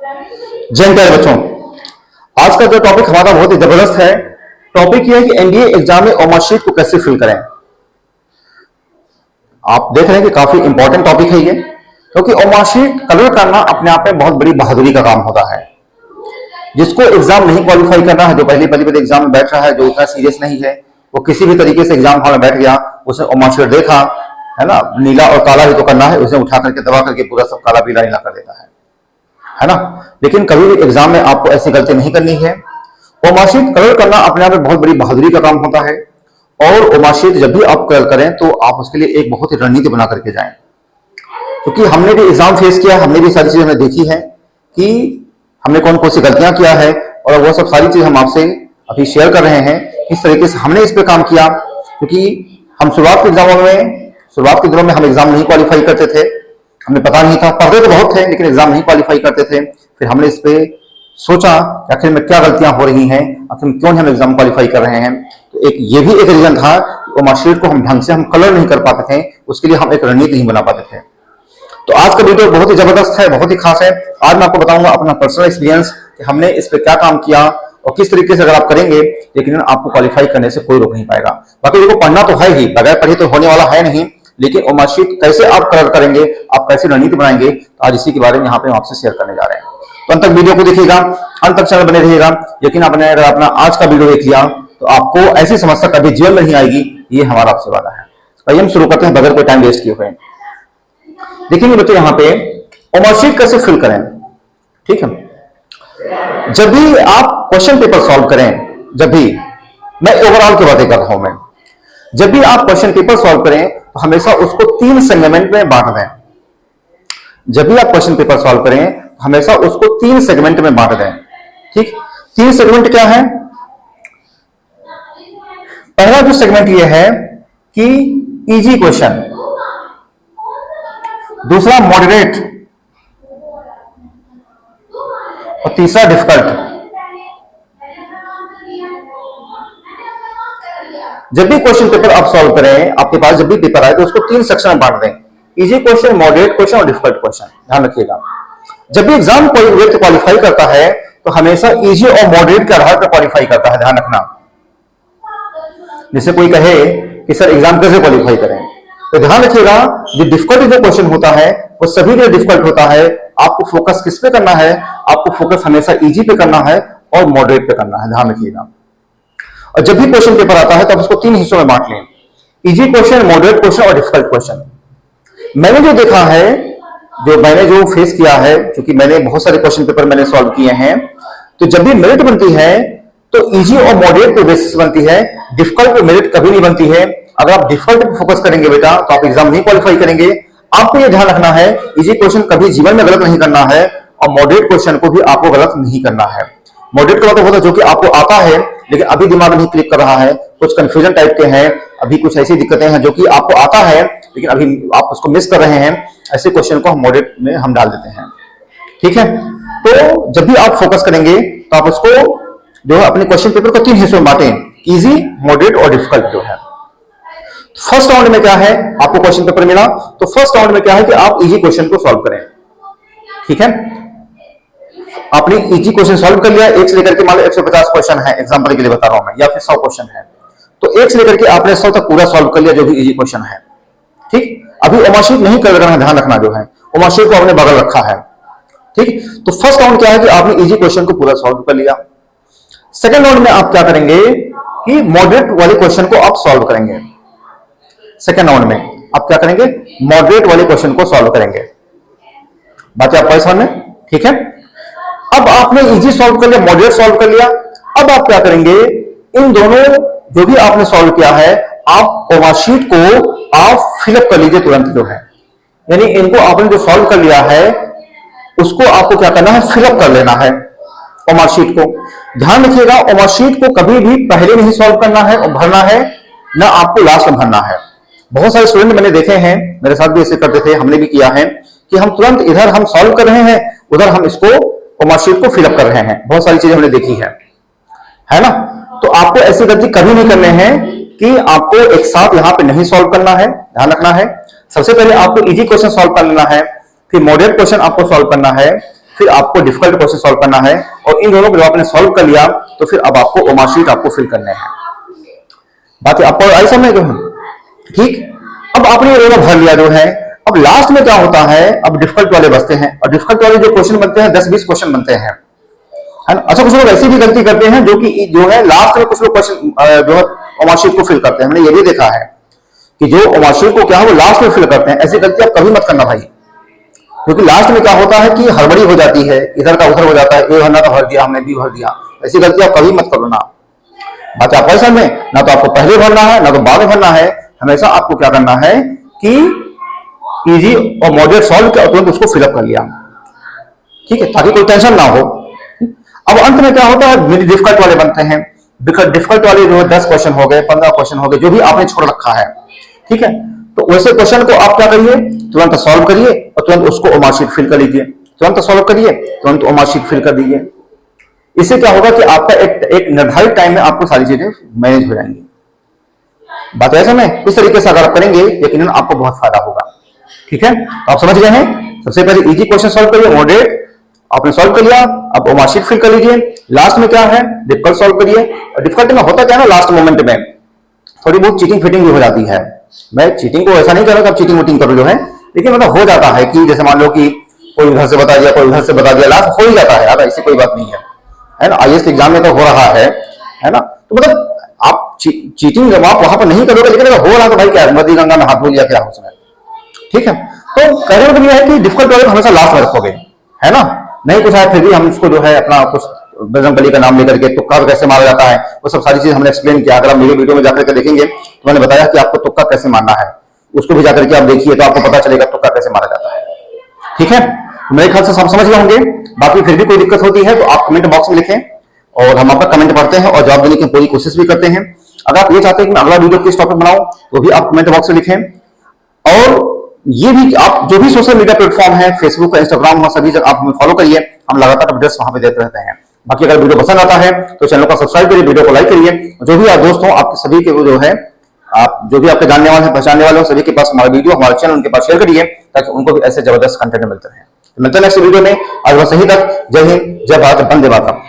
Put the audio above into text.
जय हिंद प्यारे बच्चों। आज का जो टॉपिक हमारा बहुत ही जबरदस्त है। टॉपिक ये है कि एनडीए एग्जाम में ओमार शीट को कैसे फिल करें। आप देख रहे हैं कि काफी इंपॉर्टेंट टॉपिक है ये, क्योंकि ओमार शीट कलर करना अपने आप में बहुत बड़ी बहादुरी का काम होता है। जिसको एग्जाम नहीं क्वालिफाई करना है, जो पहले एग्जाम में बैठ रहा है, जो उतना सीरियस नहीं है, वो किसी भी तरीके से एग्जाम हॉल में बैठ गया, उसने ओमार शीट देखा है ना, नीला और काला ही तो करना है, उसे उठा करके दबा करके पूरा सब काला पीला नीला कर देता है ना। लेकिन कभी भी एग्जाम में आपको ऐसी गलती नहीं करनी है। ओमार शीट कलर करना अपने आप में बहुत बड़ी बहादुरी का काम होता है, और ओमार शीट जब भी आप कलर करें तो आप उसके लिए एक बहुत ही रणनीति बना करके जाएं। क्योंकि हमने भी एग्जाम फेस किया, हमने भी सारी चीजें देखी है कि हमने कौन कौन सी गलतियां किया है, और वो सब सारी चीज हम आपसे अभी शेयर कर रहे हैं किस तरीके से हमने इस पे काम किया। क्योंकि हम शुरुआत के दिनों में हम एग्जाम नहीं क्वालिफाई करते थे, हमें पता नहीं था, पढ़ते तो बहुत थे लेकिन एग्जाम नहीं क्वालिफाई करते थे। फिर हमने इस पे सोचा आखिर में क्या गलतियां हो रही हैं, आखिर में क्यों हम एग्जाम क्वालिफाई कर रहे हैं। तो ये भी एक रीजन था कि ओमार शीट को हम ढंग से हम कलर नहीं कर पाते थे, उसके लिए हम एक रणनीति नहीं बना पाते थे। तो आज का वीडियो बहुत ही जबरदस्त है, बहुत ही खास है। आज मैं आपको बताऊंगा अपना पर्सनल एक्सपीरियंस कि हमने इस पे क्या काम किया और किस तरीके से अगर आप करेंगे लेकिन आपको क्वालिफाई करने से कोई रोक नहीं पाएगा। बाकी देखो, पढ़ना तो है ही, बगैर पढ़े तो होने वाला है नहीं, लेकिन ओमार शीट कैसे आप कलर करेंगे, आप कैसे रणनीति बनाएंगे, तो आज इसी के बारे में यहाँ पे हम आपसे शेयर करने जा रहे हैं। तो अंत तक वीडियो को देखिएगा, अंत तक चैनल बने रहिएगा। यकीन आपने अगर अपना आज का वीडियो देख लिया तो आपको ऐसी समस्या कभी जीवन में नहीं आएगी, ये हमारा आपसे वादा है। आइए हम शुरू करते हैं बगैर कोई टाइम वेस्ट किए हुए। देखिए बच्चों, यहाँ पे ओमार शीट कैसे फिल करें। ठीक है, जब भी आप क्वेश्चन पेपर सॉल्व करें, जब भी, मैं ओवरऑल की बातें कर रहा हूं, मैं जब भी आप क्वेश्चन पेपर सॉल्व करें तो हमेशा उसको 3 सेगमेंट में बांट दें। जब भी आप क्वेश्चन पेपर सॉल्व करें हमेशा उसको 3 सेगमेंट में बांट दें। ठीक, 3 सेगमेंट क्या है? पहला जो सेगमेंट ये है कि इजी क्वेश्चन, दूसरा मॉडरेट और तीसरा डिफिकल्ट। जब भी क्वेश्चन पेपर आप सॉल्व करें, आपके पास जब भी पेपर आए तो उसको 3 सेक्शन में बांट दें, इजी क्वेश्चन, मॉडरेट क्वेश्चन और डिफिकल्ट क्वेश्चन। ध्यान रखिएगा, जब भी एग्जाम कोई व्यक्ति क्वालिफाई करता है तो हमेशा इजी और मॉडरेट के आधार पर क्वालिफाई करता है। ध्यान रखना, जैसे कोई कहे कि सर एग्जाम कैसे क्वालिफाई करें, तो ध्यान रखिएगा जो डिफिकल्ट जो क्वेश्चन होता है वो सभी के डिफिकल्ट होता है। आपको फोकस किस पे करना है? आपको फोकस हमेशा इजी पे करना है और मॉडरेट पे करना है। ध्यान रखिएगा। और जब भी क्वेश्चन पेपर आता है तो आप उसको 3 हिस्सों में बांट लें, इजी क्वेश्चन, मॉडरेट क्वेश्चन और डिफिकल्ट क्वेश्चन। मैंने जो देखा है, मैंने जो फेस किया है, क्योंकि मैंने बहुत सारे क्वेश्चन पेपर मैंने सॉल्व किए हैं, तो जब भी मेरिट बनती है तो इजी और मॉडरेट पे बेसिस बनती है, डिफिकल्ट पे मेरिट कभी नहीं बनती है। अगर आप डिफिकल्ट पे फोकस करेंगे बेटा तो आप एग्जाम नहीं क्वालिफाई करेंगे। आपको यह ध्यान रखना है, इजी क्वेश्चन कभी जीवन में गलत नहीं करना है और मॉडरेट क्वेश्चन को भी आपको गलत नहीं करना है। मॉडरेट का मतलब होता है जो कि आपको आता है लेकिन अभी दिमाग नहीं क्लिक कर रहा है, कुछ कंफ्यूजन टाइप के हैं, अभी कुछ ऐसी दिक्कतें हैं जो कि आपको आता है लेकिन अभी आप उसको मिस कर रहे हैं, ऐसे क्वेश्चन को हम मॉडरेट में हम डाल देते हैं। ठीक है, तो जब भी आप फोकस करेंगे तो आप उसको जो है अपने क्वेश्चन पेपर को 3 हिस्सों में बांटें, इजी, मॉडरेट और डिफिकल्ट जो है। फर्स्ट राउंड में क्या है, आपको क्वेश्चन पेपर मिला तो फर्स्ट राउंड में क्या है कि आप इजी क्वेश्चन को सॉल्व करें। ठीक है, आपने इजी क्वेश्चन सॉल्व कर लिया, 1 से लेकर के मान लो 150 क्वेश्चन है, एग्जांपल के लिए बता रहा हूं मैं, या फिर 100 क्वेश्चन है, तो 1 से लेकर के आपने 100 तक पूरा सॉल्व कर लिया जो भी इजी क्वेश्चन है। ठीक, अभी ओमार शीट नहीं कर रहा है, ध्यान रखना, जो है ओमार शीट को आपने बगल रखा है। ठीक, तो फर्स्ट राउंड क्या है कि आपने इजी क्वेश्चन को पूरा सॉल्व कर लिया। सेकंड राउंड में आप क्या करेंगे कि मॉडरेट वाले क्वेश्चन को आप सॉल्व करेंगे। सेकंड राउंड में आप क्या करेंगे, मॉडरेट वाले क्वेश्चन को सॉल्व करेंगे। बात आप समझ में? ठीक है, अब आपने इजी सॉल्व कर लिया, मॉडरेट सॉल्व कर लिया, अब आप क्या करेंगे, इन दोनों जो भी आपने सॉल्व किया है, आप ओमार शीट को आप फिलअप कर लीजिए तुरंत, जो है यानी इनको आपने जो सॉल्व कर लिया है उसको आपको क्या करना है, फिलअप कर लेना है ओमार शीट को। ध्यान रखिएगा, ओमार शीट को कभी भी पहले नहीं सॉल्व करना है और भरना है, ना आपको लास्ट में भरना है। बहुत सारे स्टूडेंट मैंने देखे हैं, मेरे साथ भी ऐसे करते थे, हमने भी किया है कि हम तुरंत इधर हम सॉल्व कर रहे हैं, उधर हम इसको ओमार शीट को फिलअप कर रहे हैं। बहुत सारी चीजें हमने देखी है ना। तो आपको ऐसी गलती कभी नहीं करने हैं कि आपको एक साथ यहां पे नहीं सॉल्व करना है, ध्यान रखना है। सबसे पहले आपको इजी क्वेश्चन सॉल्व कर लेना है, फिर मॉडरेट क्वेश्चन आपको सॉल्व करना है, फिर आपको डिफिकल्ट क्वेश्चन सॉल्व करना है, और इन दोनों को जब आपने सॉल्व कर लिया तो फिर अब आपको ओमा शीट आपको फिल करने हैं। बात आपको आई समझ जो है, ठीक। अब आपने ये दोनों भर लिया जो है, अब लास्ट में क्या होता है, अब डिफिकल्ट वाले बचते हैं, और डिफिकल्ट वाले जो क्वेश्चन बनते हैं 10-20 क्वेश्चन बनते हैं, है ना। अच्छा, कुछ लोग ऐसी भी गलती करते हैं जो है लास्ट में कुछ लोग क्वेश्चन जो है ओमा शीट को फिल करते हैं। हमने ये भी देखा है कि जो ओमा शीट को क्या है वो लास्ट में फिल करते हैं। ऐसी गलती आप कभी मत करना भाई, क्योंकि लास्ट में क्या होता है कि हड़बड़ी हो जाती है, इधर का उधर हो जाता है, ए भरना तो भर दिया हमने, बी भर दिया। ऐसी गलती आप कभी मत करो ना। बात आप ऐसा में ना तो आपको पहले भरना है ना तो बाद में भरना है, हमेशा आपको क्या करना है कि इजी और मॉडरेट सॉल्व किया तुरंत उसको फिलअप कर लिया, ठीक है, ताकि कोई टेंशन ना हो। अब अंत में क्या होता है, डिफिकल्ट वाले बनते हैं। डिफिकल्ट वाले जो है 10 क्वेश्चन हो गए, 15 क्वेश्चन हो गए, जो भी आपने छोड़ रखा है, ठीक है। तो वैसे क्वेश्चन को आप क्या करिए, तुरंत सॉल्व करिए और तुरंत उसको ओमा शीट फिल कर लीजिए, तुरंत सॉल्व करिए, तुरंत ओमा शीट फिल कर दीजिए। इससे क्या होगा कि आपका एक निर्धारित टाइम में आपको सारी चीजें मैनेज हो जाएंगी। बात ऐसा में इस तरीके से अगर आप करेंगे यकीनन आपको बहुत फायदा होगा, ठीक है। तो आप समझ गए हैं, सबसे पहले इजी क्वेश्चन सॉल्व करिए, मॉडरेट आपने सॉल्व कर लिया, अब ओमा शीट फिल कर लीजिए। लास्ट में क्या है, डिफिकल्ट सॉल्व करिए। और डिफिकल्ट में होता क्या है ना, लास्ट मोमेंट में थोड़ी बहुत चीटिंग फिटिंग भी हो जाती है। मैं चीटिंग को ऐसा नहीं कह रहा कि आप चीटिंग वोटिंग करो जो है, लेकिन मतलब हो जाता है कि जैसे मान लो कि कोई उधर से बता दिया, कोई उधर से बता दिया, लास्ट हो ही जाता है यार, ऐसी कोई बात नहीं है ना। आईएएस एग्जाम में तो हो रहा है ना। तो मतलब आप चीटिंग जब आप वहां पर नहीं करोगे, लेकिन अगर हो रहा तो भाई क्या नदी गंगा में हाथ धो लिया क्या हो उसमें, ठीक है। तो कहने का मतलब यह है कि डिफिकल्ट वाले हमेशा लास्ट में रखोगे, है ना। नहीं कुछ है फिर भी हम इसको जो है अपना कुछ बजरंगबली का नाम लेकर के तुक्का कैसे मारा जाता है वो सब सारी चीज हमने एक्सप्लेन किया। अगर आप मेरे वीडियो में जाकर के देखेंगे तो मैंने बताया कि आपको तुक्का कैसे मारना है, उसको भी जाकर के आप देखिए तो आपको पता चलेगा तुक्का कैसे मारा जाता है, ठीक है। मेरे ख्याल से सब समझ गए होंगे। बाकी फिर भी कोई दिक्कत होती है तो आप कमेंट बॉक्स में लिखें और हम आपका कमेंट पढ़ते हैं और जवाब देने की पूरी कोशिश भी करते हैं। अगर आप ये चाहते हैं कि मैं अगला वीडियो किस टॉपिक बनाऊं तो भी आप कमेंट बॉक्स में लिखें। और ये भी आप जो भी सोशल मीडिया प्लेटफॉर्म है, फेसबुक, इंस्टाग्राम, वहां सभी जगह आप हमें फॉलो करिए, हम लगातार अपडेट्स वहां पे देते रहते हैं। बाकी अगर वीडियो पसंद आता है तो चैनल को सब्सक्राइब करिए, वीडियो को लाइक करिए। जो भी आप दोस्त हो आपके सभी के वो जो है आप जो भी आपके जानने वाले हैं, पहचानने वाले हो, सभी के पास हमारा वीडियो, हमारा चैनल उनके पास शेयर करिए ताकि उनको भी ऐसे जबरदस्त कंटेंट मिलते हैं। मिलते हैं नेक्स्ट वीडियो में। आज बस यहीं तक। जय हिंद, जय भारत, वंदे मातरम।